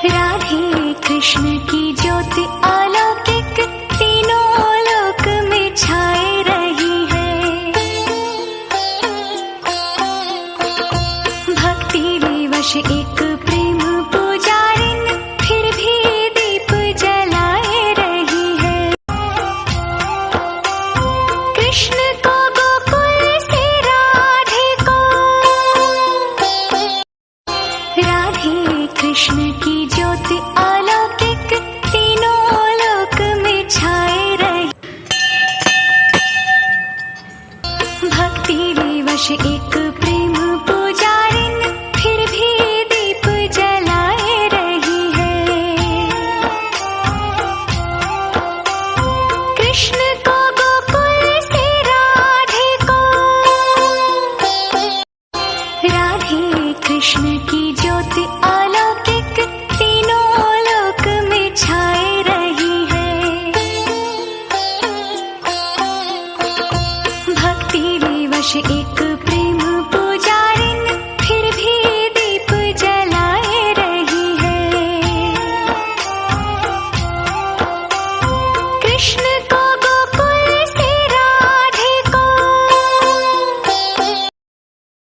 राधे कृष्ण की ज्योति अलौकिक तीनों लोक में छाए रही है। भक्ति विवश एक प्रेम पुजारिन फिर भी दीप जलाए रही है। कृष्ण को गोकुल से राधे को, राधे कृष्ण की ज्योति